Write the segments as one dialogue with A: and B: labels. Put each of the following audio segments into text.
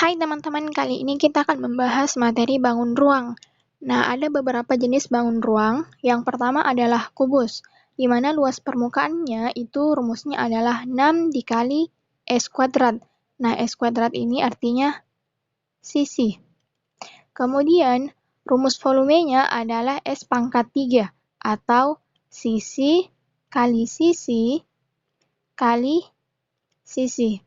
A: Hai teman-teman, kali ini kita akan membahas materi bangun ruang. Nah, ada beberapa jenis bangun ruang. Yang pertama adalah kubus, di mana luas permukaannya itu rumusnya adalah 6 dikali S kuadrat. Nah, S kuadrat ini artinya sisi. Kemudian, rumus volumenya adalah S pangkat 3, atau sisi kali sisi kali sisi.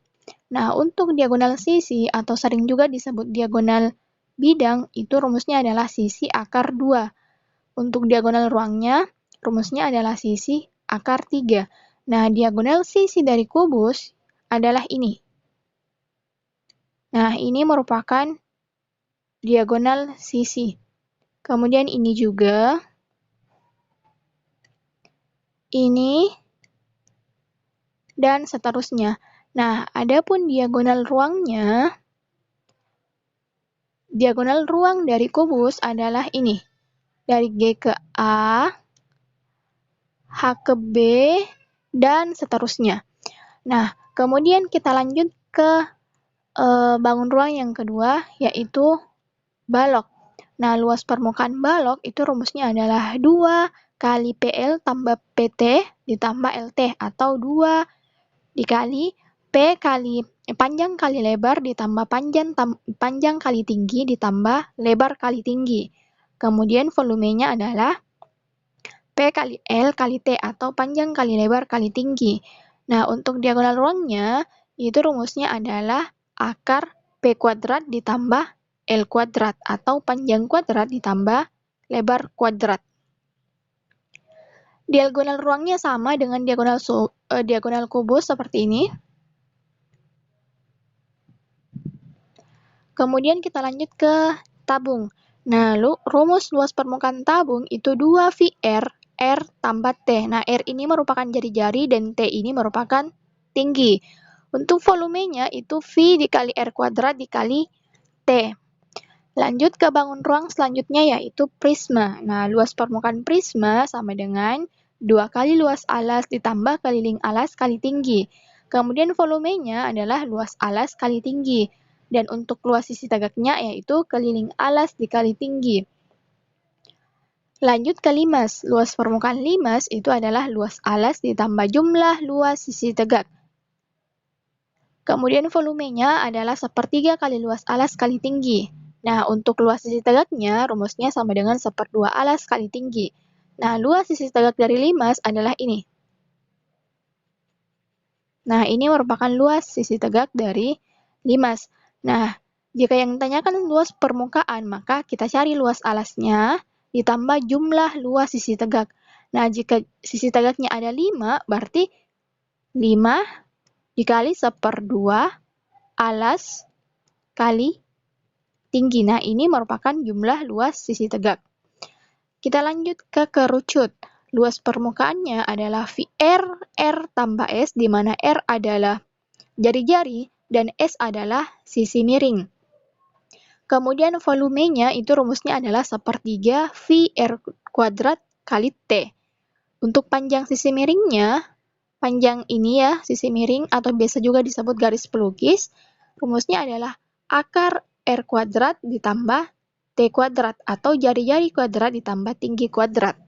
A: Nah, untuk diagonal sisi atau sering juga disebut diagonal bidang, itu rumusnya adalah sisi akar 2. Untuk diagonal ruangnya, rumusnya adalah sisi akar 3. Nah, diagonal sisi dari kubus adalah ini. Nah, ini merupakan diagonal sisi. Kemudian ini juga. Ini. Dan seterusnya. Nah, adapun diagonal ruangnya, diagonal ruang dari kubus adalah ini. Dari G ke A, H ke B, dan seterusnya. Nah, kemudian kita lanjut ke bangun ruang yang kedua, yaitu balok. Nah, luas permukaan balok itu rumusnya adalah 2 kali PL tambah PT ditambah LT, atau 2 dikali P kali panjang kali lebar ditambah panjang kali tinggi ditambah lebar kali tinggi. Kemudian volumenya adalah P kali L kali T, atau panjang kali lebar kali tinggi. Nah, untuk diagonal ruangnya, itu rumusnya adalah akar P kuadrat ditambah L kuadrat, atau panjang kuadrat ditambah lebar kuadrat. Diagonal ruangnya sama dengan diagonal kubus seperti ini. Kemudian kita lanjut ke tabung. Nah, rumus luas permukaan tabung itu 2VR R tambah T. Nah, R ini merupakan jari-jari dan T ini merupakan tinggi. Untuk volumenya itu V dikali R kuadrat dikali T. Lanjut ke bangun ruang selanjutnya, yaitu prisma. Nah, luas permukaan prisma sama dengan 2 kali luas alas ditambah keliling alas kali tinggi. Kemudian volumenya adalah luas alas kali tinggi. Dan untuk luas sisi tegaknya yaitu keliling alas dikali tinggi. Lanjut ke limas. Luas permukaan limas itu adalah luas alas ditambah jumlah luas sisi tegak. Kemudian volumenya adalah 1/3 kali luas alas kali tinggi. Nah, untuk luas sisi tegaknya rumusnya sama dengan 1/2 alas kali tinggi. Nah, luas sisi tegak dari limas adalah ini. Nah, ini merupakan luas sisi tegak dari limas. Nah, jika yang ditanyakan luas permukaan, maka kita cari luas alasnya ditambah jumlah luas sisi tegak. Nah, jika sisi tegaknya ada 5, berarti 5 dikali 1/2 alas kali tinggi. Nah, ini merupakan jumlah luas sisi tegak. Kita lanjut ke kerucut. Luas permukaannya adalah VR R tambah S, di mana R adalah jari-jari dan S adalah sisi miring. Kemudian volumenya itu rumusnya adalah 1/3 VR kuadrat kali T. Untuk panjang sisi miringnya, panjang ini ya, sisi miring atau biasa juga disebut garis pelukis, rumusnya adalah akar R kuadrat ditambah T kuadrat, atau jari-jari kuadrat ditambah tinggi kuadrat.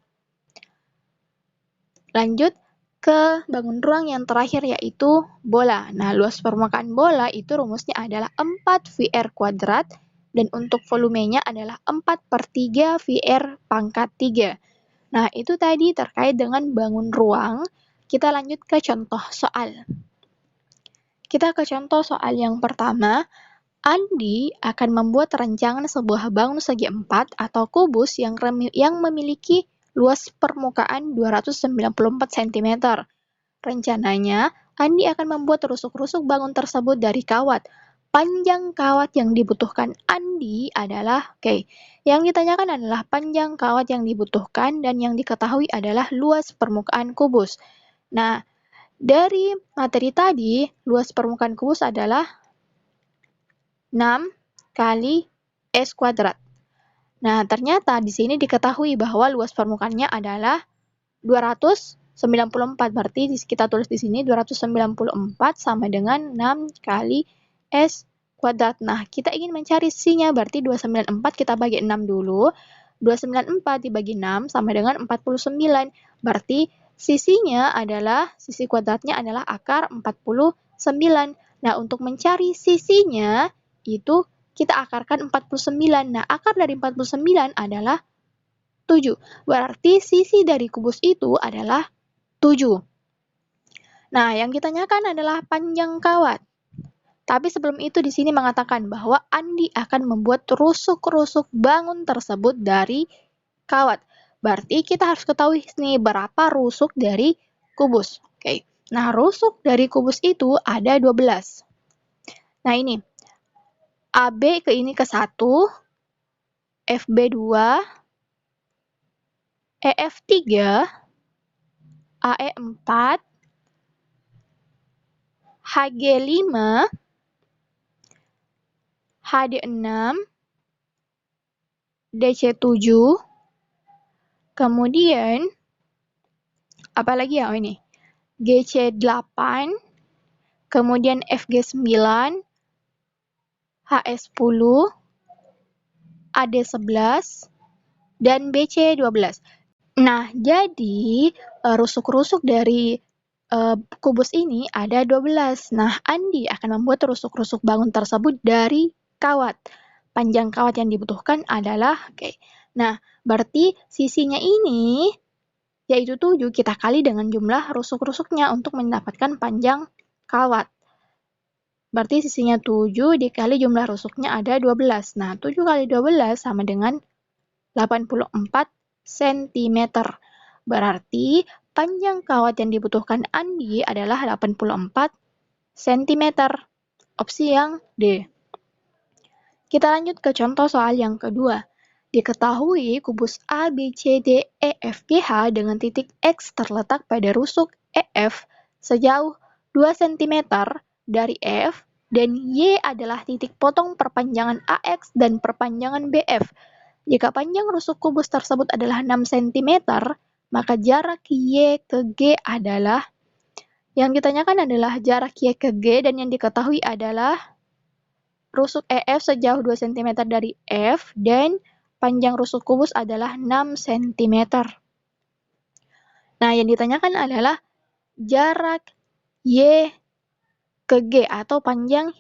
A: Lanjut ke bangun ruang yang terakhir, yaitu bola. Nah, luas permukaan bola itu rumusnya adalah 4 VR kuadrat, dan untuk volumenya adalah 4/3 VR pangkat 3. Nah, itu tadi terkait dengan bangun ruang. Kita lanjut ke contoh soal. Kita ke contoh soal yang pertama. Andi akan membuat rancangan sebuah bangun segi 4 atau kubus yang memiliki luas permukaan 294 cm. Rencananya, Andi akan membuat rusuk-rusuk bangun tersebut dari kawat. Panjang kawat yang dibutuhkan Andi adalah, yang ditanyakan adalah panjang kawat yang dibutuhkan, dan yang diketahui adalah luas permukaan kubus. Nah, dari materi tadi, luas permukaan kubus adalah 6 kali S kuadrat. Nah, ternyata di sini diketahui bahwa luas permukaannya adalah 294. Berarti kita tulis di sini 294 sama dengan 6 kali S kuadrat. Nah, kita ingin mencari sisinya, berarti 294 kita bagi 6 dulu. 294 dibagi 6 sama dengan 49. Berarti sisinya adalah, sisi kuadratnya adalah akar 49. Nah, untuk mencari sisinya, itu kita akarkan 49. Nah, akar dari 49 adalah 7. Berarti sisi dari kubus itu adalah 7. Nah, yang ditanyakan adalah panjang kawat. Tapi sebelum itu di sini mengatakan bahwa Andi akan membuat rusuk-rusuk bangun tersebut dari kawat. Berarti kita harus ketahui nih berapa rusuk dari kubus. Oke. Nah, rusuk dari kubus itu ada 12. Nah, ini. AB ke ini ke 1, FB 2, EF 3, AE 4, HG 5, HD 6, DC 7, kemudian apa lagi ya? Oh, ini. GC 8, kemudian FG 9, HS 10, AD 11, dan BC 12. Nah, jadi rusuk-rusuk dari kubus ini ada 12. Nah, Andi akan membuat rusuk-rusuk bangun tersebut dari kawat. Panjang kawat yang dibutuhkan adalah, nah, berarti sisinya ini, yaitu 7, kita kali dengan jumlah rusuk-rusuknya untuk mendapatkan panjang kawat. Berarti sisinya 7 dikali jumlah rusuknya ada 12. Nah, 7 kali 12 sama dengan 84 cm. Berarti panjang kawat yang dibutuhkan Andi adalah 84 cm. Opsi yang D. Kita lanjut ke contoh soal yang kedua. Diketahui kubus A, B, C, D, E, F, G, H dengan titik X terletak pada rusuk EF sejauh 2 cm dari F dan Y adalah titik potong perpanjangan AX dan perpanjangan BF. Jika panjang rusuk kubus tersebut adalah 6 cm, maka jarak Y ke G adalah, yang ditanyakan adalah jarak Y ke G dan yang diketahui adalah rusuk EF sejauh 2 cm dari F dan panjang rusuk kubus adalah 6 cm. Nah, yang ditanyakan adalah jarak Y ke G atau panjang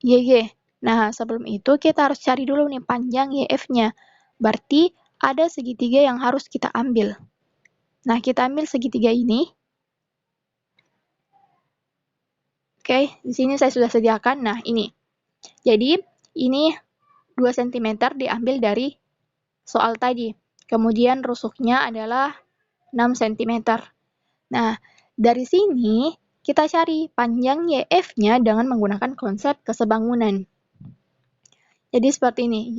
A: YG. Nah, sebelum itu kita harus cari dulu nih panjang YF-nya. Berarti ada segitiga yang harus kita ambil. Nah, kita ambil segitiga ini. Oke, di sini saya sudah sediakan. Nah, ini. Jadi, ini 2 cm diambil dari soal tadi. Kemudian rusuknya adalah 6 cm. Nah, dari sini kita cari panjang YF-nya dengan menggunakan konsep kesebangunan. Jadi seperti ini,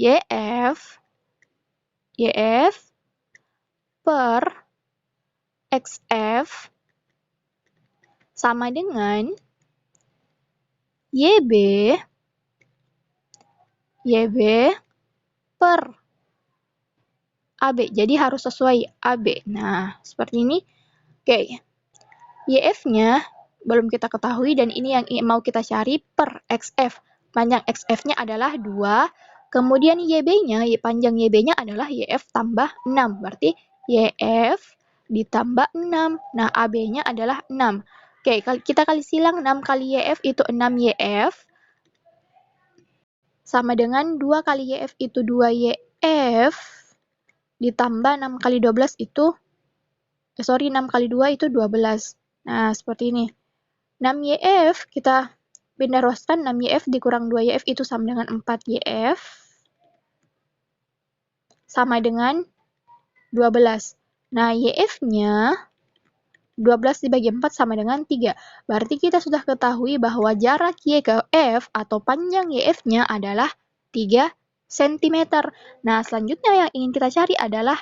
A: YF per XF sama dengan YB per AB. Jadi harus sesuai AB. Nah, seperti ini. Oke. YF-nya belum kita ketahui dan ini yang mau kita cari per XF. Panjang XF-nya adalah 2. Kemudian YB-nya, panjang YB-nya adalah YF tambah 6. Berarti YF ditambah 6. Nah, AB-nya adalah 6. Oke, kita kali silang 6 kali YF itu 6 YF. Sama dengan 2 kali YF itu 2 YF. Ditambah 6 kali 12 itu, 6 kali 2 itu 12. Nah, seperti ini. 6 YF, kita pindah ruaskan 6 YF dikurang 2 YF itu sama dengan 4 YF. Sama dengan 12. Nah, YF-nya 12 dibagi 4 sama dengan 3. Berarti kita sudah ketahui bahwa jarak Y ke F atau panjang YF-nya adalah 3 cm. Nah, selanjutnya yang ingin kita cari adalah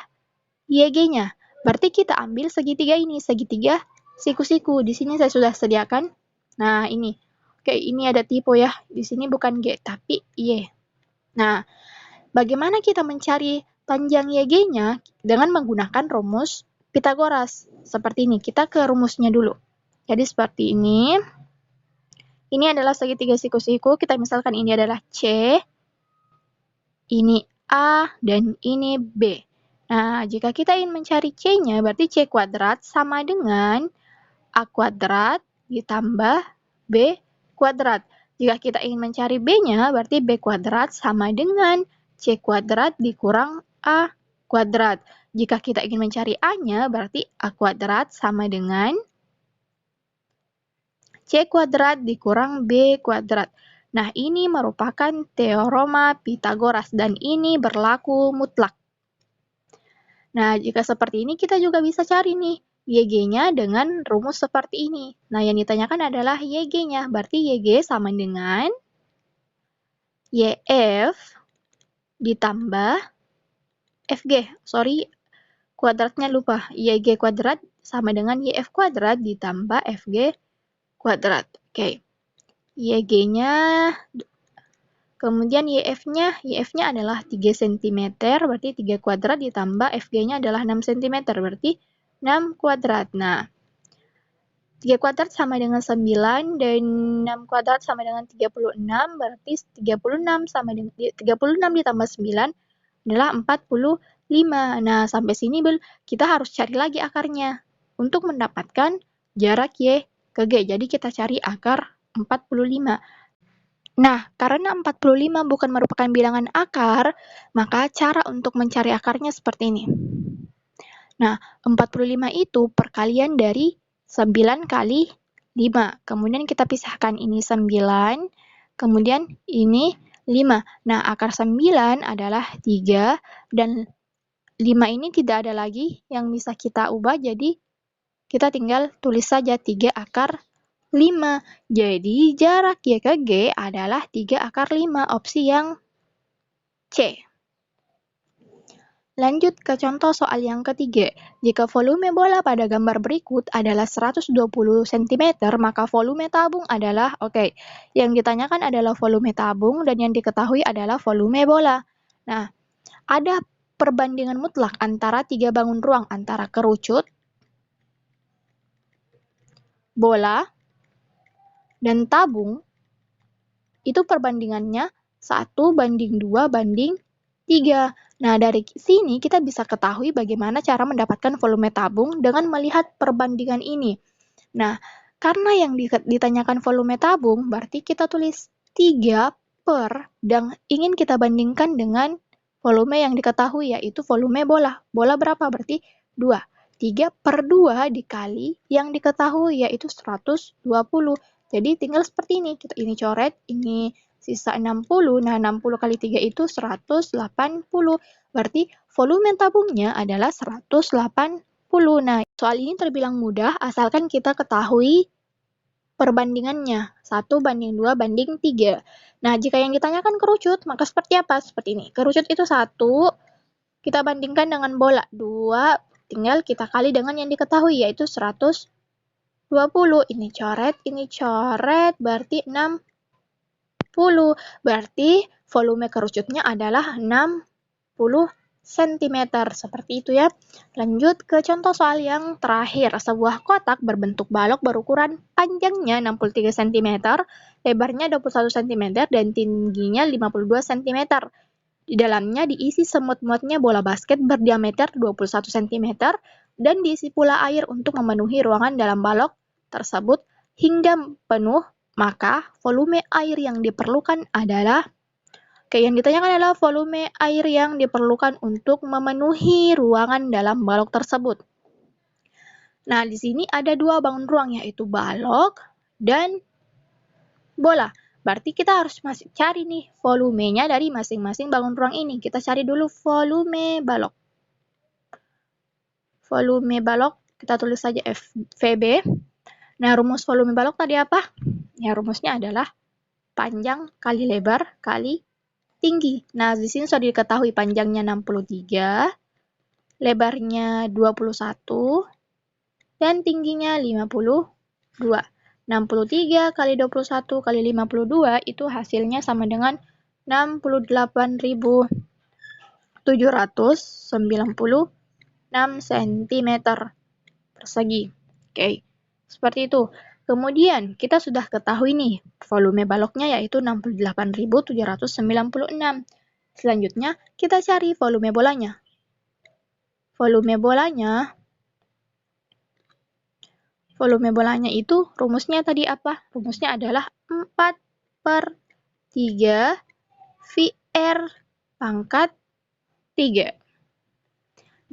A: YG-nya. Berarti kita ambil segitiga ini, segitiga siku-siku. Di sini saya sudah sediakan. Nah, ini. Oke, ini ada typo ya. Di sini bukan G, tapi Y. Nah, bagaimana kita mencari panjang YG-nya? Dengan menggunakan rumus Pythagoras. Seperti ini. Kita ke rumusnya dulu. Jadi seperti ini. Ini adalah segitiga siku-siku, kita misalkan ini adalah C, ini A, dan ini B. Nah, jika kita ingin mencari C-nya, berarti C kuadrat sama dengan A kuadrat ditambah B kuadrat. Jika kita ingin mencari B-nya, berarti B kuadrat sama dengan C kuadrat dikurang A kuadrat. Jika kita ingin mencari A-nya, berarti A kuadrat sama dengan C kuadrat dikurang B kuadrat. Nah, ini merupakan teorema Pythagoras dan ini berlaku mutlak. Nah, jika seperti ini kita juga bisa cari nih YG-nya dengan rumus seperti ini. Nah, yang ditanyakan adalah YG-nya. Berarti YG sama dengan YF ditambah FG. Sorry, kuadratnya lupa. YG kuadrat sama dengan YF kuadrat ditambah FG kuadrat. Oke. YG-nya, kemudian YF-nya adalah 3 cm, berarti 3 kuadrat ditambah FG-nya adalah 6 cm, berarti 6 kuadrat. Nah, 3 kuadrat sama dengan 9 dan 6 kuadrat sama dengan 36, berarti 36 sama dengan 36 ditambah 9 adalah 45. Nah, sampai sini kita harus cari lagi akarnya untuk mendapatkan jarak Y ke G. Jadi kita cari akar 45. Nah, karena 45 bukan merupakan bilangan akar, maka cara untuk mencari akarnya seperti ini. Nah, 45 itu perkalian dari 9 kali 5. Kemudian kita pisahkan ini 9, kemudian ini 5. Nah, akar 9 adalah 3, dan 5 ini tidak ada lagi yang bisa kita ubah, jadi kita tinggal tulis saja 3 akar 5. Jadi, jarak Y ke G adalah 3 akar 5, opsi yang C. Lanjut ke contoh soal yang ketiga. Jika volume bola pada gambar berikut adalah 120 cm, maka volume tabung adalah, yang ditanyakan adalah volume tabung dan yang diketahui adalah volume bola. Nah, ada perbandingan mutlak antara 3 bangun ruang, antara kerucut, bola, dan tabung. Itu perbandingannya 1:2:3. Nah, dari sini kita bisa ketahui bagaimana cara mendapatkan volume tabung dengan melihat perbandingan ini. Nah, karena yang ditanyakan volume tabung, berarti kita tulis 3 per, dan ingin kita bandingkan dengan volume yang diketahui, yaitu volume bola. Bola berapa? Berarti 2. 3 per 2 dikali yang diketahui, yaitu 120. Jadi tinggal seperti ini. Ini coret, ini sisa 60. Nah, 60 kali 3 itu 180. Berarti volume tabungnya adalah 180. Nah, soal ini terbilang mudah asalkan kita ketahui perbandingannya. 1:2:3. Nah, jika yang ditanyakan kerucut, maka seperti apa? Seperti ini. Kerucut itu 1, kita bandingkan dengan bola. 2, tinggal kita kali dengan yang diketahui, yaitu 120. Ini coret, berarti 60. Berarti volume kerucutnya adalah 60 cm. Seperti itu ya. Lanjut ke contoh soal yang terakhir. Sebuah kotak berbentuk balok berukuran panjangnya 63 cm, lebarnya 21 cm, dan tingginya 52 cm. Di dalamnya diisi semut-mutnya bola basket berdiameter 21 cm, dan diisi pula air untuk memenuhi ruangan dalam balok tersebut hingga penuh, maka volume air yang diperlukan adalah, yang ditanyakan adalah volume air yang diperlukan untuk memenuhi ruangan dalam balok tersebut. Nah, di sini ada 2 bangun ruang, yaitu balok dan bola. Berarti kita harus cari nih volumenya dari masing-masing bangun ruang ini. Kita cari dulu volume balok. Volume balok, kita tulis saja VB. Nah, rumus volume balok tadi apa? Ya, rumusnya adalah panjang kali lebar kali tinggi. Nah, di sini sudah diketahui panjangnya 63, lebarnya 21, dan tingginya 52. 63 kali 21 kali 52 itu hasilnya sama dengan 68.796 cm persegi. Seperti itu. Kemudian, kita sudah ketahui nih, volume baloknya yaitu 68.796. Selanjutnya, kita cari volume bolanya. Volume bolanya itu rumusnya tadi apa? Rumusnya adalah 4/3 VR pangkat 3.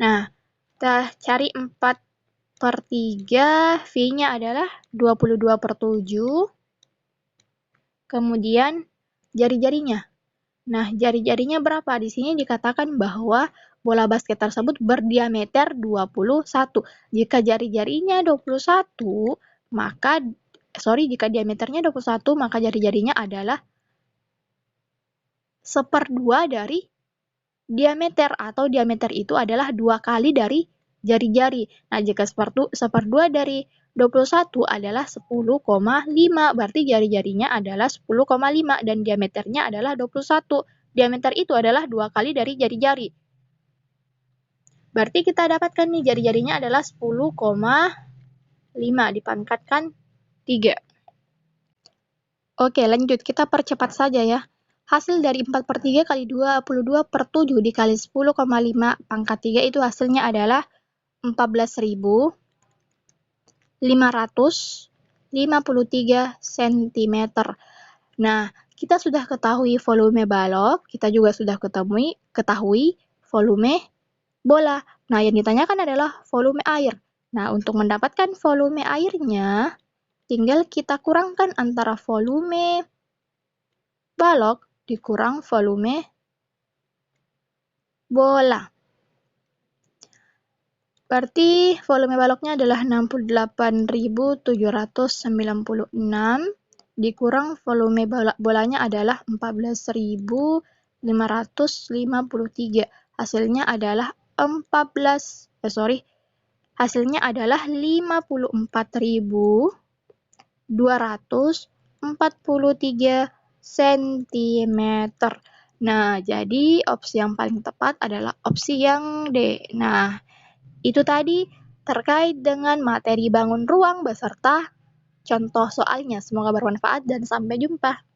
A: Nah, kita cari 4/3, V-nya adalah 22/7. Kemudian jari-jarinya. Nah, jari-jarinya berapa? Di sini dikatakan bahwa bola basket tersebut berdiameter 21. Jika jari-jarinya 21, jika diameternya 21, maka jari-jarinya adalah 1/2 dari diameter, atau diameter itu adalah 2 kali dari jari-jari. Nah, jika 1/2 dari 21 adalah 10,5, berarti jari-jarinya adalah 10,5 dan diameternya adalah 21. Diameter itu adalah 2 kali dari jari-jari. Berarti kita dapatkan nih jari-jarinya adalah 10,5 dipangkatkan 3. Oke, lanjut. Kita percepat saja ya. Hasil dari 4/3 kali 22/7 dikali 10,5 pangkat 3 itu hasilnya adalah 14.553 cm. Nah, kita sudah ketahui volume balok, kita juga sudah ketahui volume bola. Nah, yang ditanyakan adalah volume air. Nah, untuk mendapatkan volume airnya, tinggal kita kurangkan antara volume balok dikurang volume bola. Berarti volume baloknya adalah 68.796 dikurang volume bolanya adalah 14.553. Hasilnya adalah 54.243 cm. Nah, jadi opsi yang paling tepat adalah opsi yang D. Nah, itu tadi terkait dengan materi bangun ruang beserta contoh soalnya. Semoga bermanfaat dan sampai jumpa.